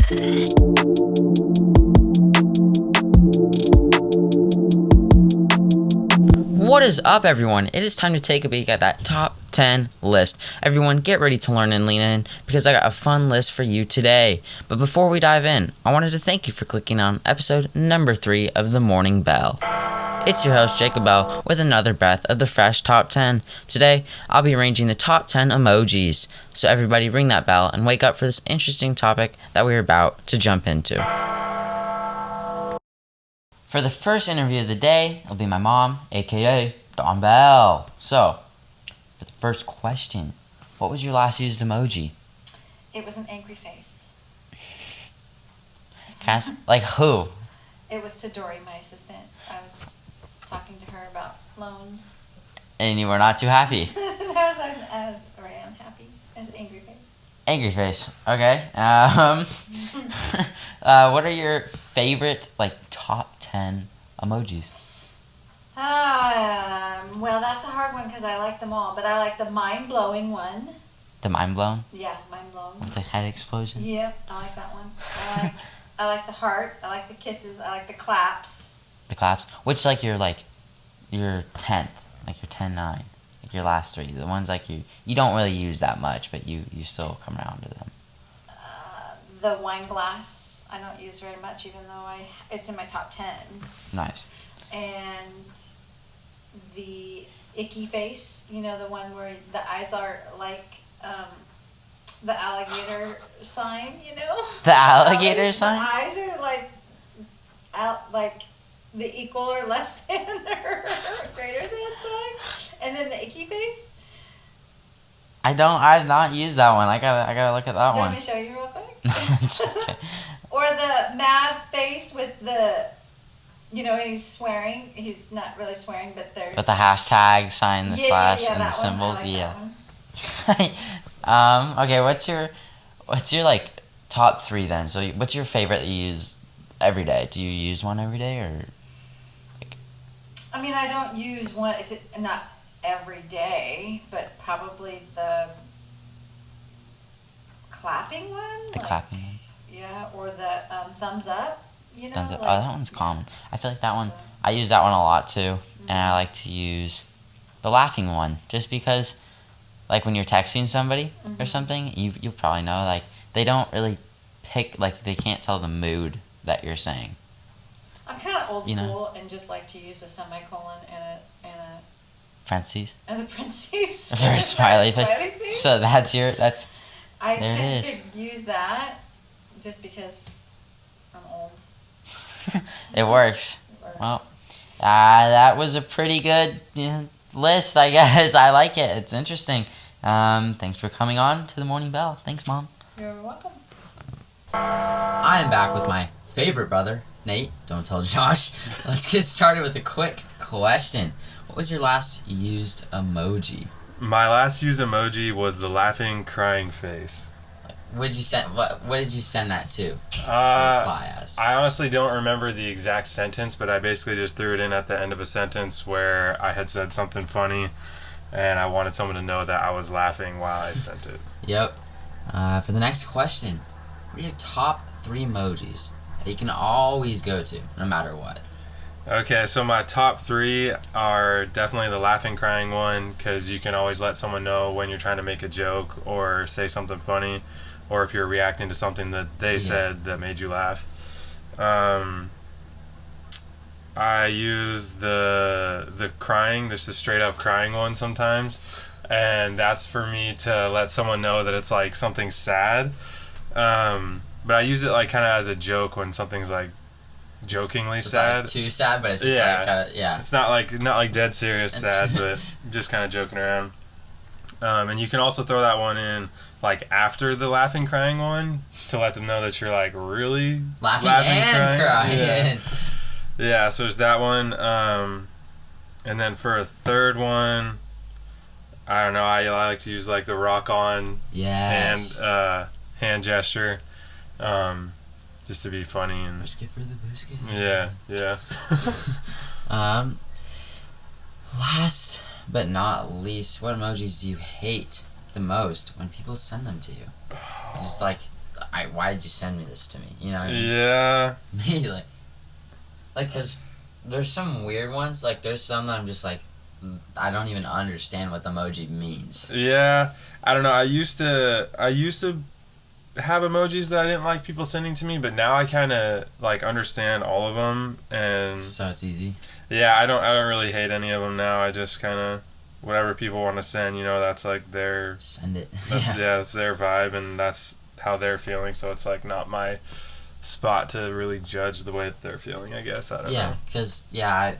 What is up, everyone? It is time to take a peek at that top 10 list. Everyone, get ready to learn and lean in because I got a fun list for you today. But before we dive in, I wanted to thank you for clicking on episode number 3 of The Morning Bell. It's your host, Jacob Bell, with another breath of the fresh top 10. Today, I'll be arranging the top 10 emojis. So everybody ring that bell and wake up for this interesting topic that we're about to jump into. For the first interview of the day, it'll be my mom, aka Dawn Bell. So, for the first question, what was your last used emoji? It was an angry face. Cass, like who? It was to Dory, my assistant. I was talking to her about loans. And you were not too happy. I was very unhappy. It was an angry face. Angry face. Okay. What are your favorite, top 10 emojis? Well, that's a hard one because I like them all, but I like the mind-blowing one. The mind blown? Yeah, mind-blown. With the head explosion? Yep, I like that one. I like the heart. I like the kisses. I like the claps. The claps? Which, your 10th, your 10-9, your last 3, the ones you don't really use that much, but you still come around to them. The wine glass I don't use very much, even though it's in my top 10. Nice. And the icky face, the one where the eyes are like the alligator sign, The alligator sign? The eyes are like the equal or less than or greater than sign. And then the icky face. I've not used that one. I gotta look at that Do you one. want me to show you real quick? It's okay. Or the mad face with the, he's swearing. He's not really swearing, but there's... With the hashtag sign, the slash, and the that symbols. one. I Yeah. like that one. Okay, what's your top 3 then? So what's your favorite that you use every day? Do you use one every day or? I mean, I don't use one. It's not every day, but probably the clapping one. The clapping one. Yeah, or the thumbs up. Thumbs up. Oh, that one's common. I feel like that one. I use that one a lot too, and I like to use the laughing one just because, when you're texting somebody or something, you probably know they don't really pick they can't tell the mood that you're saying. I'm kind of old school and just like to use a semicolon and a parentheses. And the parentheses. For a smiley face. So I tend to use that just because I'm old. It works. Well, that was a pretty good list, I guess. I like it. It's interesting. Thanks for coming on to the Morning Bell. Thanks, Mom. You're welcome. I am back with my favorite brother, Nate. Don't tell Josh. Let's get started with a quick question. What was your last used emoji? My last used emoji was the laughing, crying face. What did you send? What did you send that to? Reply as? I honestly don't remember the exact sentence, but I basically just threw it in at the end of a sentence where I had said something funny, and I wanted someone to know that I was laughing while I sent it. Yep. For the next question, what are your top 3 emojis that you can always go to, no matter what? Okay, so my top 3 are definitely the laughing, crying one, because you can always let someone know when you're trying to make a joke or say something funny, or if you're reacting to something that they said that made you laugh. I use the crying, just the straight up crying one sometimes, and that's for me to let someone know that it's something sad. But I use it kind of as a joke when something's jokingly so sad. It's too sad, but it's just It's not dead serious sad, but just kind of joking around. And you can also throw that one in after the laughing, crying one to let them know that you're really laughing and crying. Yeah, so there's that one. And then for a third one, I don't know. I like to use the rock on hand gesture, just to be funny and biscuit for the biscuit. Yeah. Last but not least, what emojis do you hate the most when people send them to you? Just why did you send me this to me? You know what I mean? Yeah. Me, like, cause there's some weird ones. Like, there's some that I'm just like, I don't even understand what the emoji means. Yeah. I don't know. I used to have emojis that I didn't like people sending to me, but now I kind of like understand all of them, and So it's easy. yeah, I don't really hate any of them now. I just kind of whatever people want to send, that's like their Send it. that's their vibe, and that's how they're feeling. So it's like not my spot to really judge the way that they're feeling, I guess. I don't know. Yeah, because the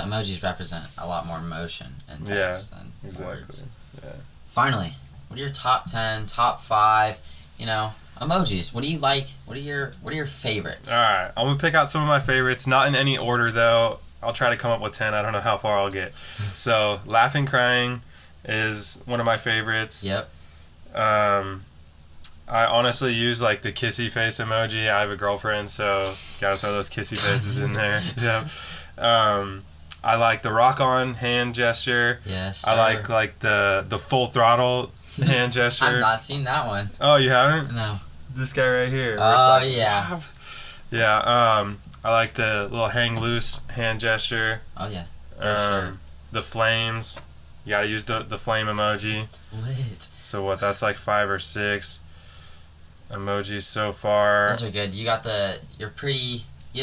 emojis represent a lot more emotion in text than words. Yeah. Finally, what are your top 10, top 5, emojis? What do you like? What are your favorites? All right, I'm gonna pick out some of my favorites, not in any order though. I'll try to come up with 10. I don't know how far I'll get. So, laughing, crying is one of my favorites. Yep. I honestly use like the kissy face emoji. I have a girlfriend, so gotta throw those kissy faces in there. Yep. I like the rock on hand gesture. Yes. I like the full throttle hand gesture. I've not seen that one. Oh, you haven't? No. This guy right here. Oh, yeah. Yeah. I like the little hang loose hand gesture. Oh yeah. For sure. The flames. You gotta use the flame emoji. Lit. So what? That's like 5 or 6 emojis so far. Those are good. You have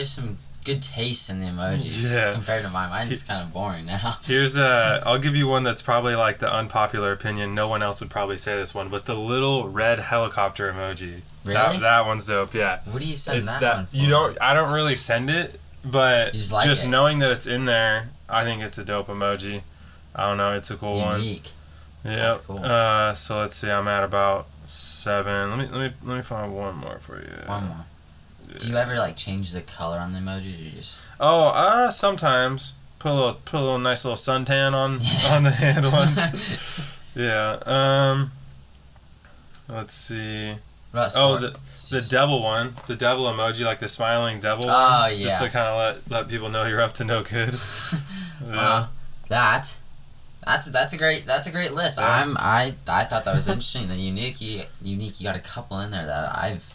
some good taste in the emojis. Yeah. Compared to mine. Mine's kind of boring now. Here's I'll give you one that's probably like the unpopular opinion. No one else would probably say this one, but the little red helicopter emoji. Really? That one's dope. Yeah. What do you send that one for? I don't really send it, but You just like it. knowing that it's in there, I think it's a dope emoji. I don't know. It's a cool one. Unique. Yeah. That's cool. So let's see. I'm at about 7. Let me find one more for you. One more. Yeah. Do you ever like change the color on the emojis, or you just? Oh, sometimes put a little nice little suntan on the hand one. Yeah. Let's see. What about Oh, sport? the devil one, the devil emoji, like the smiling devil one. Oh, yeah. Just to kind of let people know you're up to no good. Yeah. That's a great list. Yeah. I thought that was interesting. The unique. You got a couple in there that I've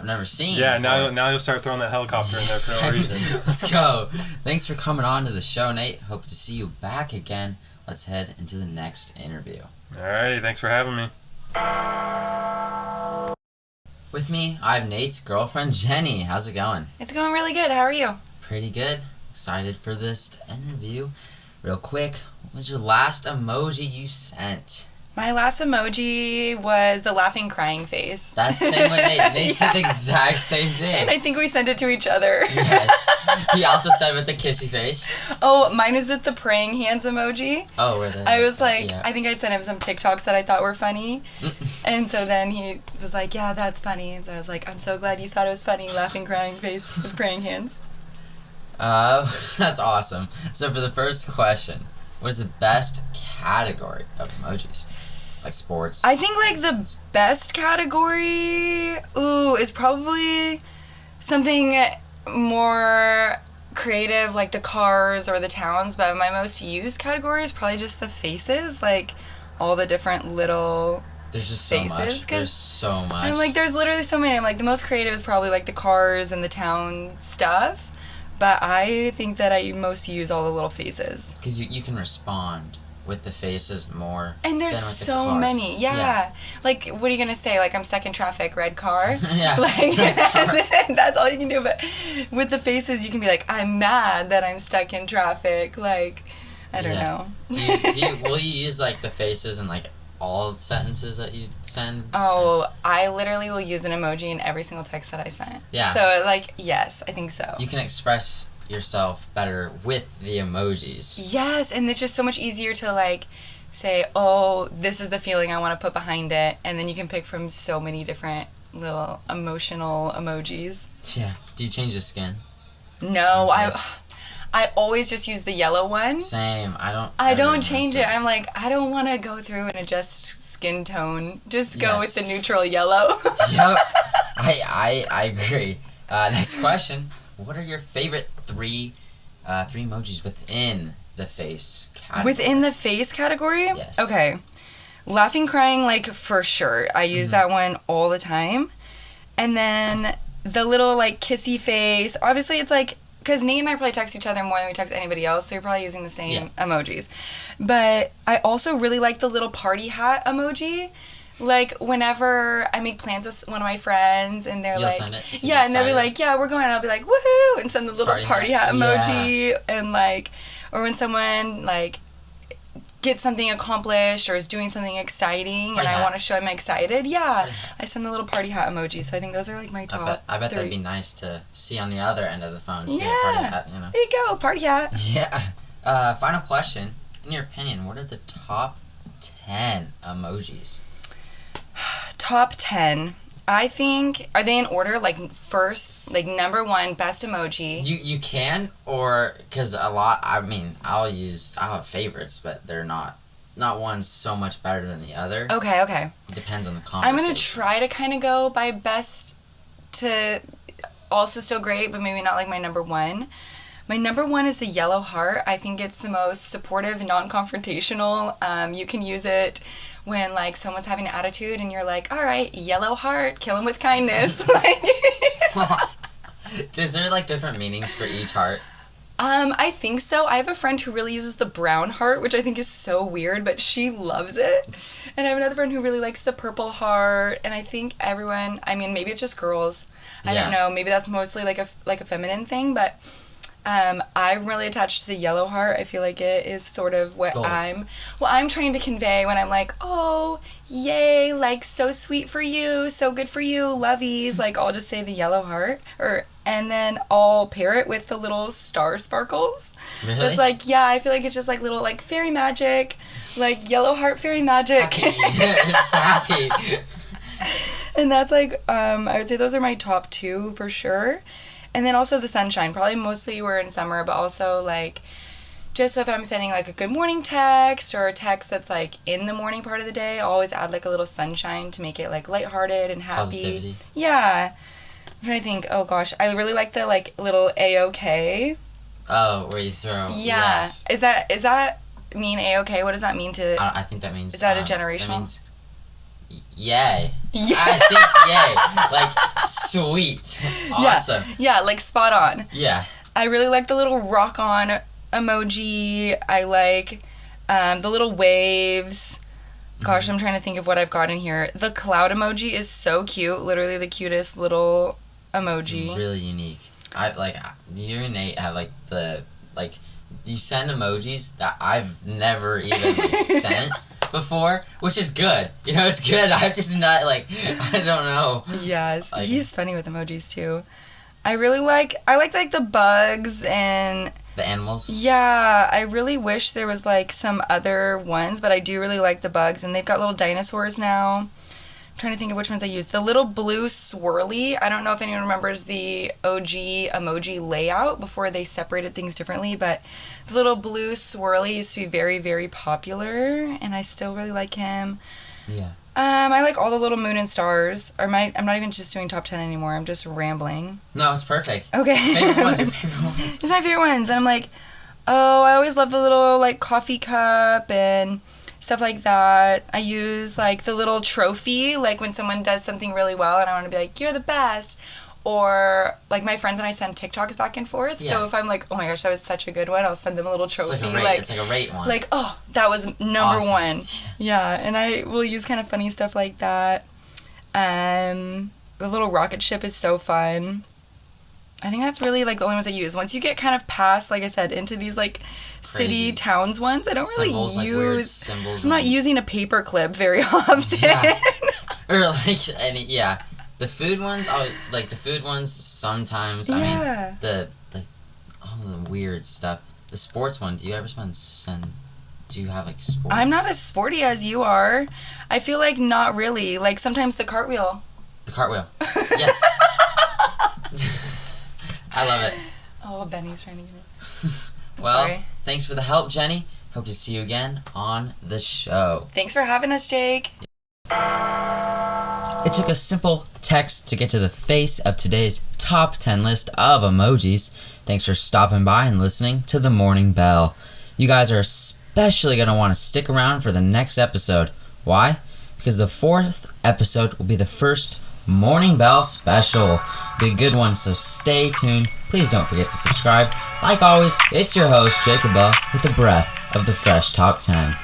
never seen. Yeah. before. Now you'll start throwing that helicopter in there for no reason. Let's go. Thanks for coming on to the show, Nate. Hope to see you back again. Let's head into the next interview. Alrighty, thanks for having me. With me, I have Nate's girlfriend, Jenny. How's it going? It's going really good. How are you? Pretty good. Excited for this interview. Real quick, what was your last emoji you sent? My last emoji was the laughing crying face. That's the same with Nate. Nate said the Yeah. exact same thing. And I think we sent it to each other. Yes. He also said with the kissy face. Oh, mine is with the praying hands emoji. Oh, where the... I was like, yeah. I think I sent him some TikToks that I thought were funny. And so then he was like, yeah, that's funny. And so I was like, I'm so glad you thought it was funny, laughing crying face with praying hands. That's awesome. So for the first question, what is the best category of emojis? Like sports? I think like the best category, is probably something more creative, like the cars or the towns. But my most used category is probably just the faces, like all the different little There's just so faces. much. There's so much. I'm like, there's literally so many. I'm like, the most creative is probably like the cars and the town stuff. But I think that I most use all the little faces. Because you can respond with the faces more. And there's than with the so cars. many. Yeah. Like, what are you going to say? Like, I'm stuck in traffic, red car? Yeah. Like, that's it. That's all you can do. But with the faces, you can be like, I'm mad that I'm stuck in traffic. Like, I don't know. Will you use, like, the faces in, like, all sentences that you send? Oh, I literally will use an emoji in every single text that I send. Yeah. So, like, yes, I think so. You can express yourself better with the emojis. Yes, and it's just so much easier to, like, say, oh, this is the feeling I want to put behind it. And then you can pick from so many different little emotional emojis. Yeah. Do you change the skin? No, Yes. I always just use the yellow one. Same. I don't I change it. I'm like, I don't want to go through and adjust skin tone. Just go with the Yes. neutral yellow. Yep. I agree. Next question. What are your favorite three emojis within the face category? Within the face category? Yes. Okay. Laughing, crying, like, for sure. I use that one all the time. And then the little, like, kissy face. Obviously, it's like, because Nate and I probably text each other more than we text anybody else, so you're probably using the same emojis. But I also really like the little party hat emoji. Like, whenever I make plans with one of my friends, and they're You'll like, send it? yeah, and they'll be like, yeah, we're going, and I'll be like, woohoo, and send the little party hat emoji, and like, or when someone, like, gets something accomplished or is doing something exciting, and I want to show I'm excited, I send the little party hat emoji. So I think those are, like, my top I bet 3. that'd be nice to see on the other end of the phone, too, Yeah. a party hat, you know. There you go, party hat. Yeah. Final question. In your opinion, what are the top 10 emojis? Top 10. I think, are they in order? Like, first, like, number 1, best emoji. You can, or, because a lot, I mean, I'll have favorites, but they're not one so much better than the other. Okay. It depends on the conversation. I'm going to try to kind of go by best to also so great, but maybe not like my number 1. My number 1 is the yellow heart. I think it's the most supportive, non-confrontational. You can use it when, like, someone's having an attitude and you're like, all right, yellow heart, kill him with kindness. Is there, like, different meanings for each heart? I think so. I have a friend who really uses the brown heart, which I think is so weird, but she loves it. And I have another friend who really likes the purple heart. And I think everyone, I mean, maybe it's just girls. I don't know. Maybe that's mostly like a feminine thing, but I'm really attached to the yellow heart. I feel like it is sort of what I'm trying to convey when I'm like, oh, yay, like, so sweet for you, so good for you, lovies. Like, I'll just say the yellow heart, and then I'll pair it with the little star sparkles. Really? So it's like, yeah, I feel like it's just like little, like, fairy magic, like yellow heart fairy magic. Happy. It's happy. And that's like, I would say those are my top 2 for sure. And then also the sunshine. Probably mostly we're in summer, but also, like, just if I'm sending, like, a good morning text or a text that's, like, in the morning part of the day, I'll always add, like, a little sunshine to make it, like, lighthearted and happy. Positivity. Yeah. I'm trying to think. Oh, gosh. I really like the, like, little A-OK. Oh, where you throw. Yeah. Yes. Is that mean A-OK? What does that mean to... I think that means... Is that a generational? That means... Yay. Yeah. I think yay. Like, sweet. Awesome. Yeah, like, spot on. Yeah. I really like the little rock on emoji. I like the little waves. Gosh, I'm trying to think of what I've got in here. The cloud emoji is so cute. Literally the cutest little emoji. It's really unique. You and Nate have, like, you send emojis that I've never even sent before, which is good. You know, it's good. I'm just not, like, I don't know. Yes, Like, he's funny with emojis too. I like the bugs and the animals. yeah, I really wish there was, like, some other ones, but I do really like the bugs, and they've got little dinosaurs now. I'm trying to think of which ones I use. The little blue swirly. I don't know if anyone remembers the OG emoji layout before they separated things differently, but the little blue swirly used to be very, very popular, and I still really like him. Yeah. I like all the little moon and stars. I'm not even just doing top 10 anymore. I'm just rambling. No, it's perfect. Okay. Favorite ones are favorite ones. These are my favorite ones. And I'm like, oh, I always love the little, like, coffee cup and stuff like that. I use, like, the little trophy, like, when someone does something really well and I want to be like, you're the best. Or, like, my friends and I send TikToks back and forth. Yeah. So if I'm like, oh my gosh, that was such a good one, I'll send them a little trophy. It's like a rate one. Like, oh, that was number Awesome. 1. Yeah, and I will use kind of funny stuff like that. The little rocket ship is so fun. I think that's really, like, the only ones I use. Once you get kind of past, like I said, into these, like, city, towns ones, I don't Symbols, really like weird use... symbols. I'm not using a paper clip very often. Yeah. Or, like, the food ones, sometimes, Yeah. I mean, all the weird stuff. The sports one, do you ever do you have, like, sports? I'm not as sporty as you are. I feel like not really. Like, sometimes the cartwheel. The cartwheel. Yes. I love it. Oh, Benny's trying to get it. Well, sorry. thanks for the help, Jenny. Hope to see you again on the show. Thanks for having us, Jake. It took a simple text to get to the face of today's top 10 list of emojis. Thanks for stopping by and listening to The Morning Bell. You guys are especially going to want to stick around for the next episode. Why? Because the 4th episode will be the first Morning Bell special. Be a good one, so stay tuned. Please don't forget to subscribe. Like always, it's your host, Jacob Bell, with the breath of the fresh top 10.